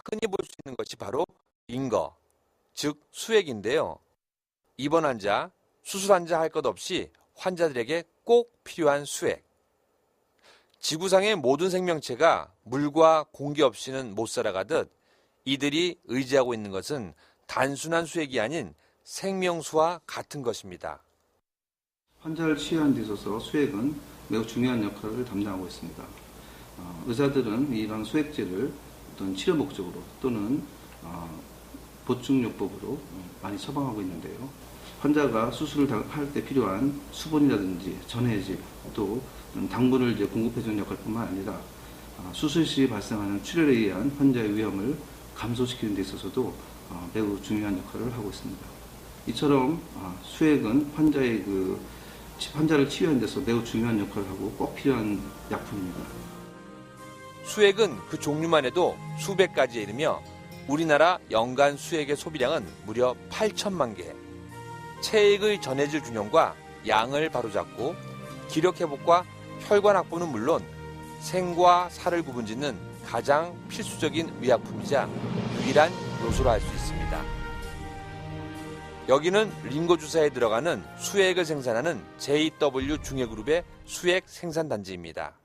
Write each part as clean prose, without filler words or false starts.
흔히 볼 수 있는 것이 바로 링거, 즉 수액인데요. 입원 환자, 수술 환자 할 것 없이 환자들에게 꼭 필요한 수액. 지구상의 모든 생명체가 물과 공기 없이는 못 살아가듯 이들이 의지하고 있는 것은 단순한 수액이 아닌 생명수와 같은 것입니다. 환자를 치유하는 데 있어서 수액은 매우 중요한 역할을 담당하고 있습니다. 의사들은 이런 수액제를 어떤 치료 목적으로 또는 보충요법으로 많이 처방하고 있는데요. 환자가 수술을 할 때 필요한 수분이라든지 전해질 또 당분을 공급해주는 역할뿐만 아니라 수술 시 발생하는 출혈에 의한 환자의 위험을 감소시키는 데 있어서도 매우 중요한 역할을 하고 있습니다. 이처럼 수액은 환자를 치유하는 데서 매우 중요한 역할을 하고 꼭 필요한 약품입니다. 수액은 그 종류만 해도 수백 가지에 이르며 우리나라 연간 수액의 소비량은 무려 8천만 개. 체액의 전해질 균형과 양을 바로잡고 기력 회복과 혈관 확보는 물론 생과 사를 구분짓는 가장 필수적인 의약품이자 유일한 요소로 할 수 있습니다. 여기는 링거 주사에 들어가는 수액을 생산하는 JW 중해그룹의 수액 생산단지입니다.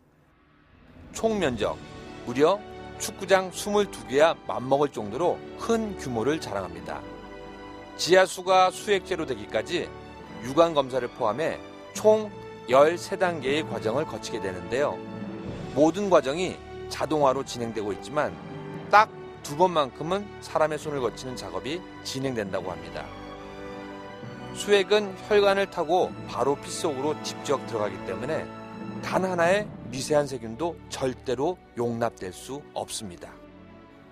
총 면적 무려 축구장 22개와 맞먹을 정도로 큰 규모를 자랑합니다. 지하수가 수액제로 되기까지 유관 검사를 포함해 총 13단계의 과정을 거치게 되는데요. 모든 과정이 자동화로 진행되고 있지만 딱 2번만큼은 사람의 손을 거치는 작업이 진행된다고 합니다. 수액은 혈관을 타고 바로 피 속으로 직접 들어가기 때문에 단 하나의 미세한 세균도 절대로 용납될 수 없습니다.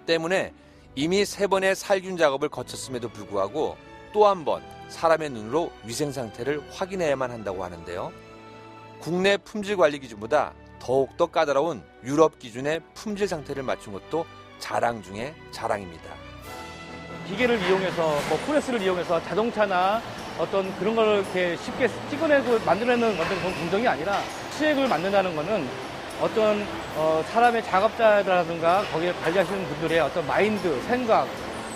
때문에 이미 3번의 살균 작업을 거쳤음에도 불구하고 또 한 번 사람의 눈으로 위생 상태를 확인해야만 한다고 하는데요. 국내 품질 관리 기준보다 더욱더 까다로운 유럽 기준의 품질 상태를 맞춘 것도 자랑 중에 자랑입니다. 기계를 이용해서 프레스를 이용해서 자동차나 어떤 그런 걸 이렇게 쉽게 찍어내고 만들어내는 어떤 그런 공정이 아니라 수액을 만든다는 거는 어떤 사람의 작업자라든가 거기에 관리하시는 분들의 어떤 마인드, 생각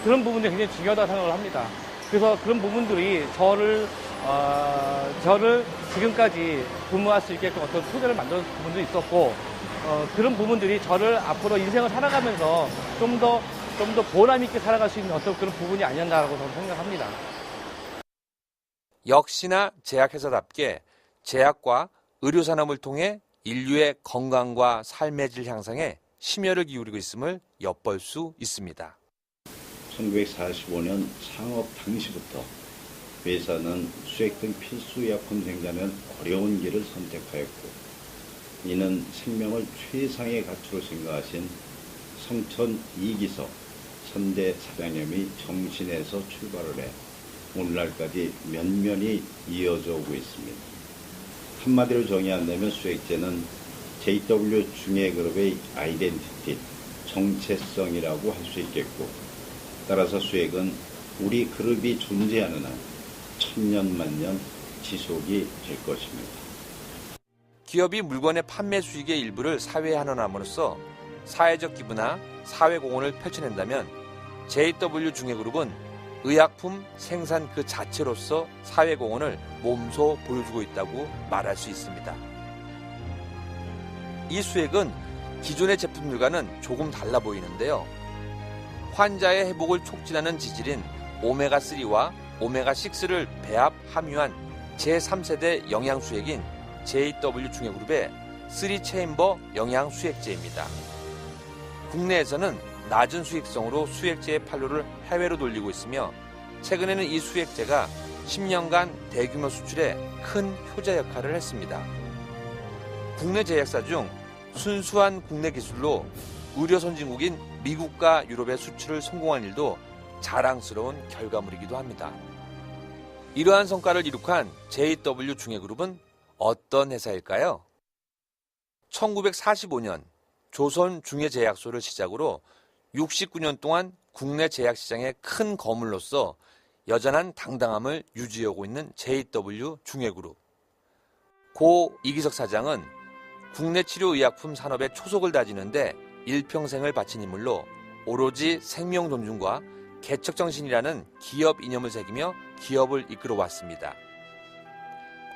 그런 부분들이 굉장히 중요하다고 생각을 합니다. 그래서 그런 부분들이 저를 지금까지 근무할 수 있게끔 어떤 토대를 만든 부분도 있었고 그런 부분들이 저를 앞으로 인생을 살아가면서 좀 더 보람 있게 살아갈 수 있는 어떤 그런 부분이 아니었나라고 저는 생각합니다. 역시나 제약회사답게 제약과 의료산업을 통해 인류의 건강과 삶의 질 향상에 심혈을 기울이고 있음을 엿볼 수 있습니다. 1945년 창업 당시부터 회사는 수액 등 필수 약품 생산은 어려운 길을 선택하였고 이는 생명을 최상의 가치로 생각하신 성천 이기석 선대 사장님이 정신에서 출발을 해 오늘날까지 면면이 이어져 오고 있습니다. 한마디로 정의한다면 수액제는 JW 중해그룹의 아이덴티티, 정체성이라고 할 수 있겠고 따라서 수액은 우리 그룹이 존재하는 한 천년만년 지속이 될 것입니다. 기업이 물건의 판매 수익의 일부를 사회에 환원함으로써 사회적 기부나 사회공헌을 펼쳐낸다면 JW 중해그룹은 의약품 생산 그 자체로서 사회공헌을 몸소 보여주고 있다고 말할 수 있습니다. 이 수액은 기존의 제품들과는 조금 달라 보이는데요. 환자의 회복을 촉진하는 지질인 오메가3와 오메가6를 배합 함유한 제3세대 영양수액인 JW 중해그룹의 3체인버 영양수액제입니다. 국내에서는 낮은 수익성으로 수액제의 판로를 해외로 돌리고 있으며 최근에는 이 수액제가 10년간 대규모 수출에 큰 효자 역할을 했습니다. 국내 제약사 중 순수한 국내 기술로 의료 선진국인 미국과 유럽의 수출을 성공한 일도 자랑스러운 결과물이기도 합니다. 이러한 성과를 이룩한 JW 중해그룹은 어떤 회사일까요? 1945년 조선중해제약소를 시작으로 69년 동안 국내 제약시장의 큰 거물로서 여전한 당당함을 유지하고 있는 JW 중해그룹. 고 이기석 사장은 국내 치료의약품 산업의 초석을 다지는데 일평생을 바친 인물로 오로지 생명 존중과 개척 정신이라는 기업 이념을 새기며 기업을 이끌어 왔습니다.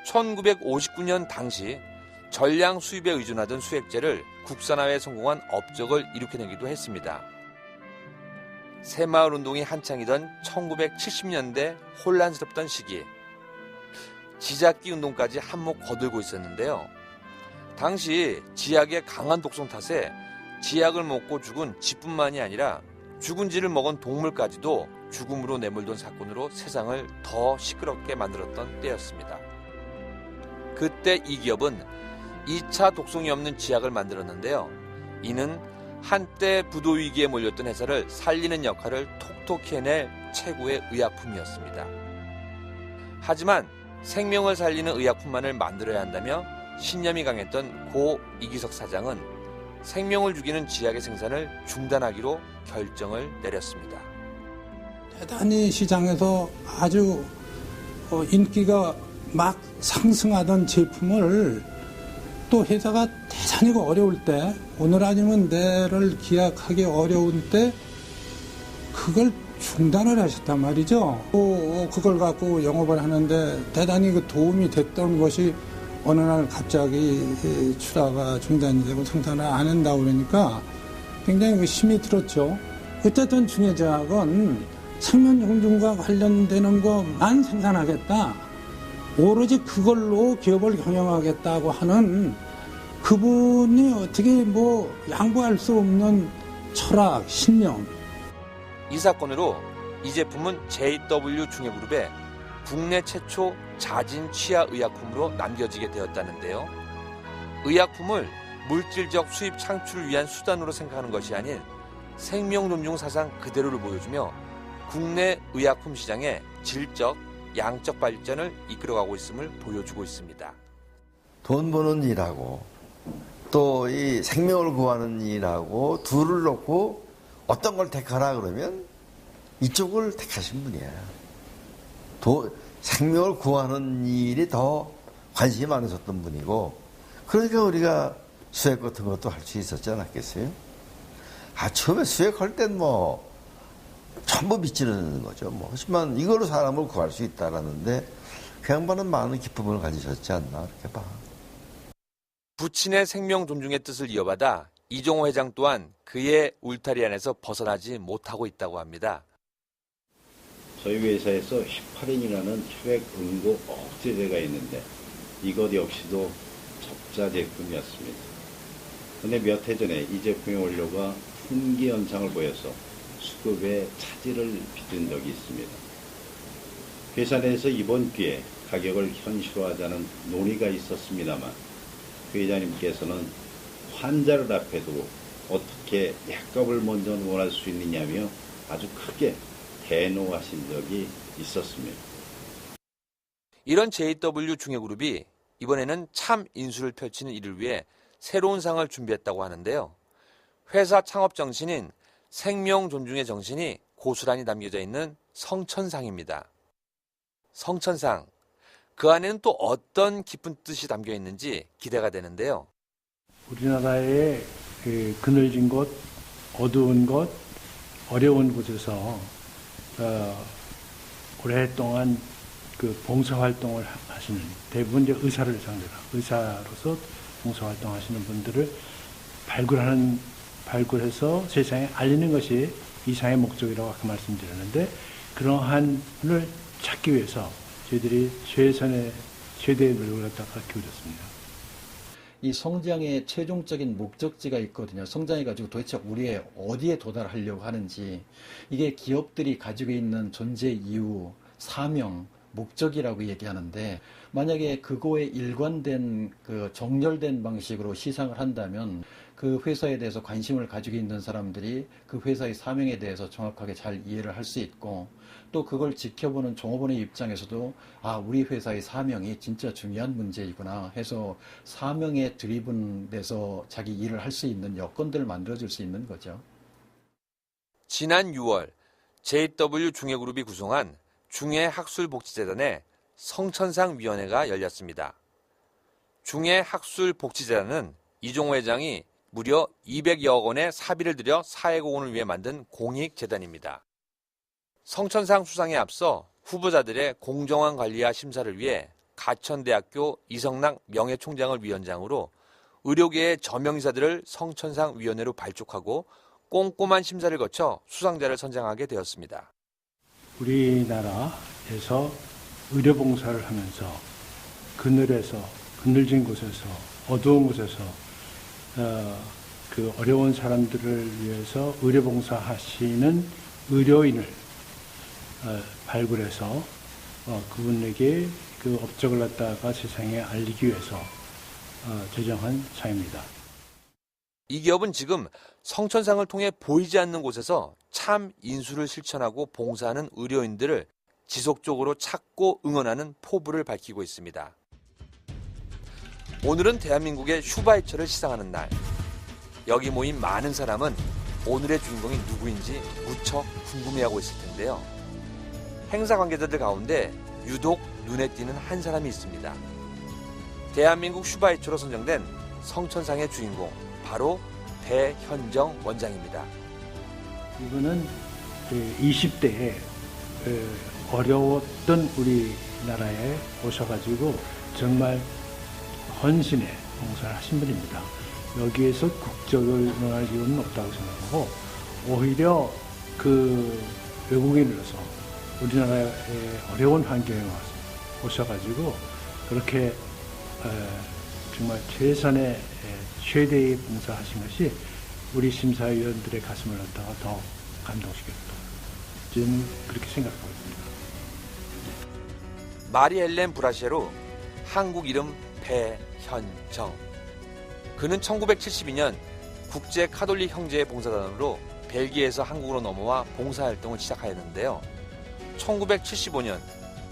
1959년 당시 전량 수입에 의존하던 수액제를 국산화에 성공한 업적을 일으켜내기도 했습니다. 새마을운동이 한창이던 1970년대 혼란스럽던 시기, 지잡기 운동까지 한몫 거들고 있었는데요. 당시 지약의 강한 독성 탓에 지약을 먹고 죽은 쥐뿐만이 아니라 죽은 쥐를 먹은 동물까지도 죽음으로 내몰던 사건으로 세상을 더 시끄럽게 만들었던 때였습니다. 그때 이 기업은 2차 독성이 없는 지약을 만들었는데요. 이는 한때 부도 위기에 몰렸던 회사를 살리는 역할을 톡톡히 해낼 최고의 의약품이었습니다. 하지만 생명을 살리는 의약품만을 만들어야 한다며 신념이 강했던 고 이기석 사장은 생명을 죽이는 지약의 생산을 중단하기로 결정을 내렸습니다. 대단히 시장에서 아주 인기가 막 상승하던 제품을 또 회사가 대단히 어려울 때, 오늘 아니면 내를 기약하기 어려운 때 그걸 중단을 하셨단 말이죠. 또 그걸 갖고 영업을 하는데 대단히 그 도움이 됐던 것이 어느 날 갑자기 출하가 중단이 되고 생산을 안 한다고 그러니까 굉장히 힘이 들었죠. 어쨌든 중해제약은 생명 존중과 관련되는 것만 생산하겠다, 오로지 그걸로 기업을 경영하겠다고 하는 그분이 어떻게 양보할 수 없는 철학, 신념. 이 사건으로 이 제품은 JW 중해그룹의 국내 최초 자진 치아 의약품으로 남겨지게 되었다는데요. 의약품을 물질적 수입 창출을 위한 수단으로 생각하는 것이 아닌 생명 존중 사상 그대로를 보여주며 국내 의약품 시장의 질적, 양적 발전을 이끌어가고 있음을 보여주고 있습니다. 돈 버는 일하고 또 이 생명을 구하는 일하고 둘을 놓고 어떤 걸 택하라 그러면 이쪽을 택하신 분이야. 생명을 구하는 일이 더 관심이 많으셨던 분이고, 그러니까 우리가 수액 같은 것도 할 수 있었지 않았겠어요? 처음에 수액할 땐 전부 믿지는 거죠. 하지만 이걸로 사람을 구할 수 있다라는데 그 양반은 많은 기쁨을 가지셨지 않나, 이렇게 봐. 부친의 생명 존중의 뜻을 이어받아 이종호 회장 또한 그의 울타리 안에서 벗어나지 못하고 있다고 합니다. 저희 회사에서 헤파린이라는 혈액 응고 억제제가 있는데 이것 역시도 적자 제품이었습니다. 그런데 몇 해 전에 이 제품의 원료가 분기 현상을 보여서 수급에 차질을 빚은 적이 있습니다. 회사 내에서 이번 기회에 가격을 현실화하자는 논의가 있었습니다만 회장님께서는 환자를 앞에 두고 어떻게 약값을 먼저 논할 수 있느냐며 아주 크게 대노하신 적이 있었습니다. 이런 JW 중해그룹이 이번에는 참 인수를 펼치는 이를 위해 새로운 상을 준비했다고 하는데요. 회사 창업 정신인 생명 존중의 정신이 고스란히 담겨져 있는 성천상입니다. 성천상, 그 안에는 또 어떤 깊은 뜻이 담겨 있는지 기대가 되는데요. 우리나라의 그늘진 곳, 어두운 곳, 어려운 곳에서 오랫동안 봉사활동을 하시는, 대부분 이제 의사를 상대로, 의사로서 봉사활동하시는 분들을 발굴해서 세상에 알리는 것이 이상의 목적이라고 아까 말씀드렸는데, 그러한 분을 찾기 위해서 저희들이 최대의 노력을 갖다가 기울였습니다. 이 성장의 최종적인 목적지가 있거든요. 성장해 가지고 도대체 우리의 어디에 도달하려고 하는지, 이게 기업들이 가지고 있는 존재 이유, 사명, 목적이라고 얘기하는데, 만약에 그거에 일관된 정렬된 방식으로 시상을 한다면 그 회사에 대해서 관심을 가지고 있는 사람들이 그 회사의 사명에 대해서 정확하게 잘 이해를 할 수 있고, 또 그걸 지켜보는 종업원의 입장에서도 우리 회사의 사명이 진짜 중요한 문제이구나 해서 사명에 드리븐돼서 자기 일을 할 수 있는 여건들을 만들어줄 수 있는 거죠. 지난 6월 JW 중해그룹이 구성한 중해학술복지재단의 성천상위원회가 열렸습니다. 중해학술복지재단은 이종호 회장이 무려 200여억 원의 사비를 들여 사회공헌을 위해 만든 공익재단입니다. 성천상 수상에 앞서 후보자들의 공정한 관리와 심사를 위해 가천대학교 이성락 명예총장을 위원장으로 의료계의 저명인사들을 성천상 위원회로 발족하고 꼼꼼한 심사를 거쳐 수상자를 선정하게 되었습니다. 우리나라에서 의료봉사를 하면서 그늘진 곳에서 어두운 곳에서 그 어려운 사람들을 위해서 의료봉사하시는 의료인을 발굴해서 그분에게 그 업적을 갖다가 세상에 알리기 위해서 제정한 상입니다. 이 기업은 지금 성천상을 통해 보이지 않는 곳에서 참 인수를 실천하고 봉사하는 의료인들을 지속적으로 찾고 응원하는 포부를 밝히고 있습니다. 오늘은 대한민국의 슈바이처를 시상하는 날. 여기 모인 많은 사람은 오늘의 주인공이 누구인지 무척 궁금해하고 있을 텐데요. 행사 관계자들 가운데 유독 눈에 띄는 한 사람이 있습니다. 대한민국 슈바이처로 선정된 성천상의 주인공, 바로 배현정 원장입니다. 이분은 20대에 어려웠던 우리나라에 오셔가지고 정말 헌신의 봉사를 하신 분입니다. 여기에서 국적을 논할 이유는 없다고 생각하고 오히려 그 외국인으로서 우리나라의 어려운 환경에 오셔가지고 그렇게 정말 최선의 최대의 봉사하신 것이 우리 심사위원들의 가슴을 갖다가 더 감동시켰다. 저는 그렇게 생각하고 있습니다. 마리엘렌 브라셰로 한국 이름 배현정. 그는 1972년 국제 카톨릭 형제의 봉사단으로 벨기에에서 한국으로 넘어와 봉사활동을 시작하였는데요. 1975년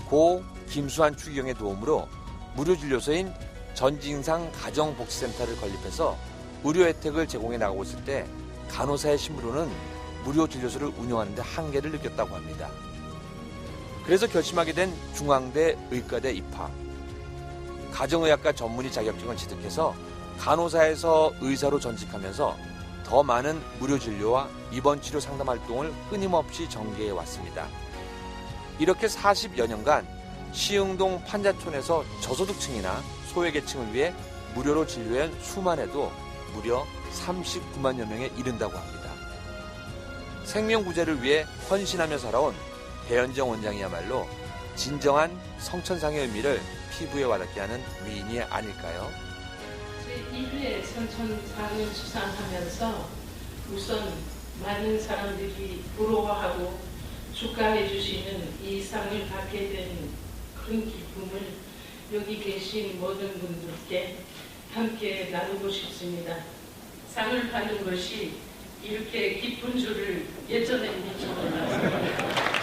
고 김수환 추기경의 도움으로 무료 진료소인 전진상 가정복지센터를 건립해서 의료 혜택을 제공해 나가고 있을 때 간호사의 신분으로는 무료 진료소를 운영하는 데 한계를 느꼈다고 합니다. 그래서 결심하게 된 중앙대 의과대 입학. 가정의학과 전문의 자격증을 취득해서 간호사에서 의사로 전직하면서 더 많은 무료 진료와 입원 치료 상담 활동을 끊임없이 전개해 왔습니다. 이렇게 40여 년간 시흥동 판자촌에서 저소득층이나 소외계층을 위해 무료로 진료한 수만 해도 무려 39만여 명에 이른다고 합니다. 생명구제를 위해 헌신하며 살아온 배현정 원장이야말로 진정한 성천상의 의미를 피부에 와닿게 하는 위인이 아닐까요? 제1회 성천상을 수상하면서 우선 많은 사람들이 부러워하고 축하해 주시는 이 상을 받게 된 큰 기쁨을 여기 계신 모든 분들께 함께 나누고 싶습니다. 상을 받는 것이 이렇게 기쁜 줄을 예전에 미처 몰랐습니다.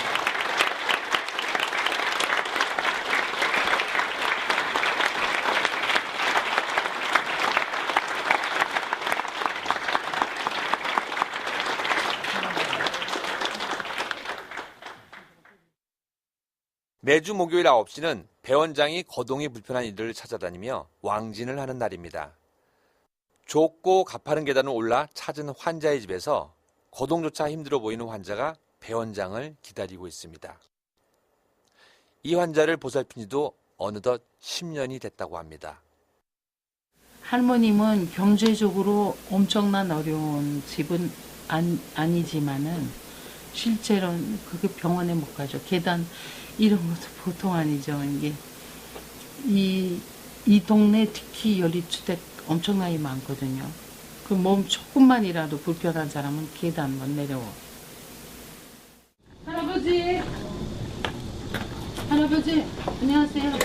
매주 목요일 9시는 배 원장이 거동이 불편한 이들을 찾아다니며 왕진을 하는 날입니다. 좁고 가파른 계단을 올라 찾은 환자의 집에서 거동조차 힘들어 보이는 환자가 배 원장을 기다리고 있습니다. 이 환자를 보살핀 지도 어느덧 10년이 됐다고 합니다. 할머님은 경제적으로 엄청난 어려운 집은 아니지만은 실제로는 그게 병원에 못 가죠. 계단 이런 것도 보통 아니죠. 이게 이 동네 특히 연립주택 엄청나게 많거든요. 그 몸 조금만이라도 불편한 사람은 계단 못 내려와. 할아버지, 안녕하세요.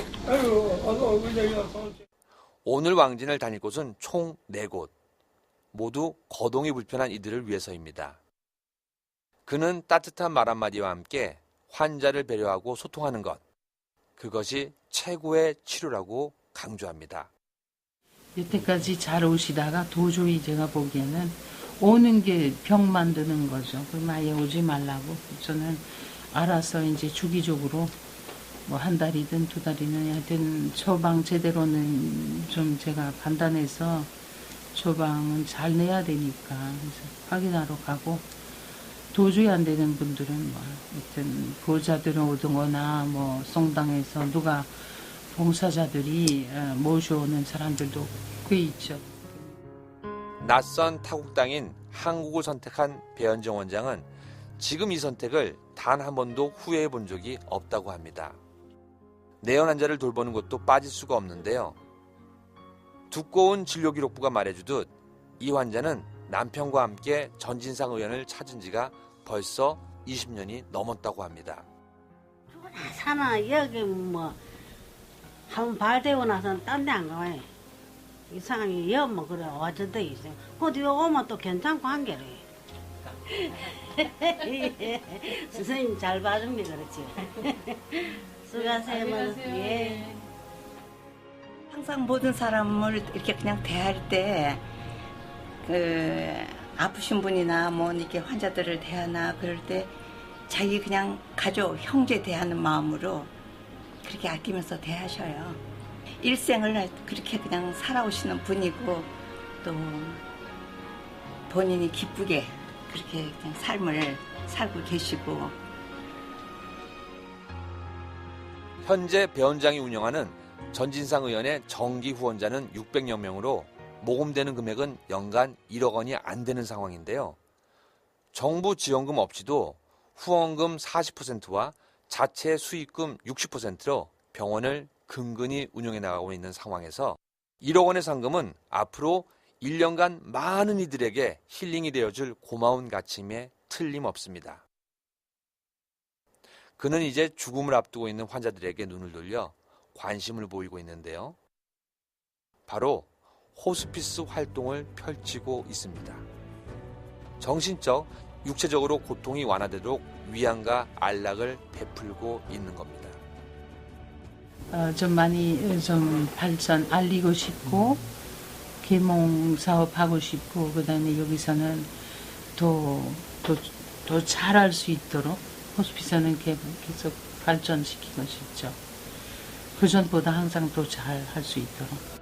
오늘 왕진을 다닐 곳은 총 4곳. 모두 거동이 불편한 이들을 위해서입니다. 그는 따뜻한 말 한마디와 함께 환자를 배려하고 소통하는 것, 그것이 최고의 치료라고 강조합니다. 여태까지 잘 오시다가 도저히 제가 보기에는 오는 게 병 만드는 거죠. 그럼 아예 오지 말라고. 저는 알아서 이제 주기적으로 뭐 한 달이든 2달이든 하여튼 처방 제대로는 좀 제가 판단해서 처방은 잘 내야 되니까 그래서 확인하러 가고 도저히 안 되는 분들은 뭐 하여튼 보호자들은 오거나 뭐 성당에서 누가 봉사자들이 모셔오는 사람들도 꽤 있죠. 낯선 타국 땅인 한국을 선택한 배현정 원장은 지금 이 선택을 단 한 번도 후회해 본 적이 없다고 합니다. 내연 환자를 돌보는 것도 빠질 수가 없는데요. 두꺼운 진료기록부가 말해주듯 이 환자는 남편과 함께 전진상 의원을 찾은 지가 벌써 20년이 넘었다고 합니다. 사나 여기 뭐 한 발 대고 나서는 딴 데 안 가요. 이상하게 여뭐 그래 어쩌다 있어요. 근데 여기 오면 또 괜찮고 한 게래. 선생님 잘 봐줍니다, 그렇지? 수고하세요. 예. 항상 모든 사람을 이렇게 그냥 대할 때, 아프신 분이나 뭐 이렇게 환자들을 대하나 그럴 때 자기 그냥 가족, 형제 대하는 마음으로 그렇게 아끼면서 대하셔요. 일생을 그렇게 그냥 살아오시는 분이고 또 본인이 기쁘게 그렇게 그냥 삶을 살고 계시고. 현재 배원장이 운영하는 전진상 의원의 정기 후원자는 600여 명으로 모금되는 금액은 연간 1억 원이 안 되는 상황인데요. 정부 지원금 없이도 후원금 40%와 자체 수익금 60%로 병원을 근근히 운영해 나가고 있는 상황에서 1억 원의 상금은 앞으로 1년간 많은 이들에게 힐링이 되어줄 고마운 가치임에 틀림없습니다. 그는 이제 죽음을 앞두고 있는 환자들에게 눈을 돌려 관심을 보이고 있는데요. 바로 호스피스 활동을 펼치고 있습니다. 정신적, 육체적으로 고통이 완화되도록 위안과 안락을 베풀고 있는 겁니다. 좀 많이 좀 발전 알리고 싶고 계몽 사업 하고 싶고 그다음에 여기서는 더 잘할 수 있도록 호스피스는 계속 발전시키고 싶죠. 그전보다 항상 더 잘 할 수 있도록.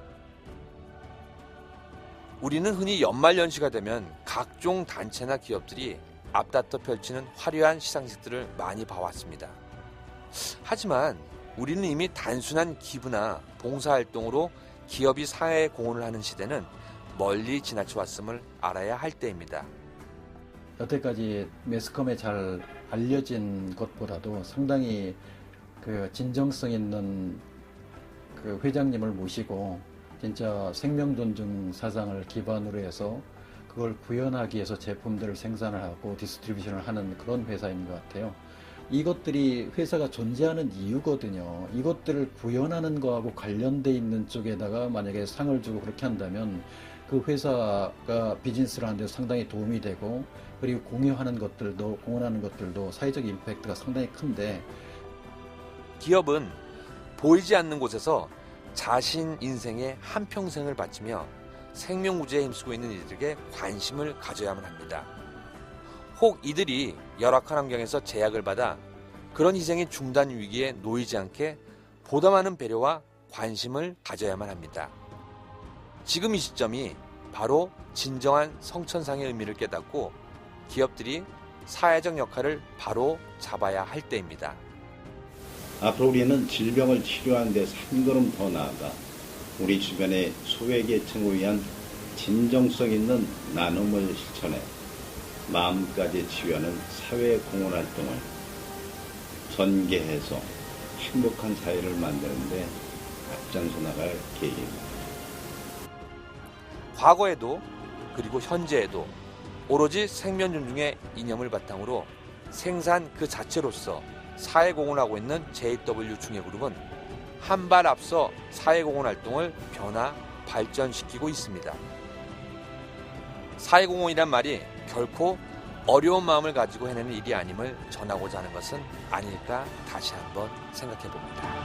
우리는 흔히 연말연시가 되면 각종 단체나 기업들이 앞다퉈 펼치는 화려한 시상식들을 많이 봐왔습니다. 하지만 우리는 이미 단순한 기부나 봉사활동으로 기업이 사회에 공헌을 하는 시대는 멀리 지나쳐 왔음을 알아야 할 때입니다. 여태까지 매스컴에 잘 알려진 것보다도 상당히 그 진정성 있는 그 회장님을 모시고 진짜 생명존중 사상을 기반으로 해서 그걸 구현하기 위해서 제품들을 생산을 하고 디스트리뷰션을 하는 그런 회사인 것 같아요. 이것들이 회사가 존재하는 이유거든요. 이것들을 구현하는 거하고 관련돼 있는 쪽에다가 만약에 상을 주고 그렇게 한다면 그 회사가 비즈니스를 하는 데 상당히 도움이 되고 그리고 공유하는 것들도 공헌하는 것들도 사회적 임팩트가 상당히 큰데 기업은 보이지 않는 곳에서 자신 인생의 한평생을 바치며 생명구제에 힘쓰고 있는 이들에게 관심을 가져야만 합니다. 혹 이들이 열악한 환경에서 제약을 받아 그런 희생의 중단 위기에 놓이지 않게 보다 많은 배려와 관심을 가져야만 합니다. 지금 이 시점이 바로 진정한 성천상의 의미를 깨닫고 기업들이 사회적 역할을 바로 잡아야 할 때입니다. 앞으로 우리는 질병을 치료하는 데서 한 걸음 더 나아가 우리 주변의 소외계층을 위한 진정성 있는 나눔을 실천해 마음까지 치유하는 사회 공헌 활동을 전개해서 행복한 사회를 만드는 데 앞장서 나갈 계획입니다. 과거에도 그리고 현재에도 오로지 생명 존중의 이념을 바탕으로 생산 그 자체로서 사회공헌하고 있는 JW 중해그룹은 한 발 앞서 사회공헌 활동을 변화, 발전시키고 있습니다. 사회공헌이란 말이 결코 어려운 마음을 가지고 해내는 일이 아님을 전하고자 하는 것은 아닐까 다시 한번 생각해 봅니다.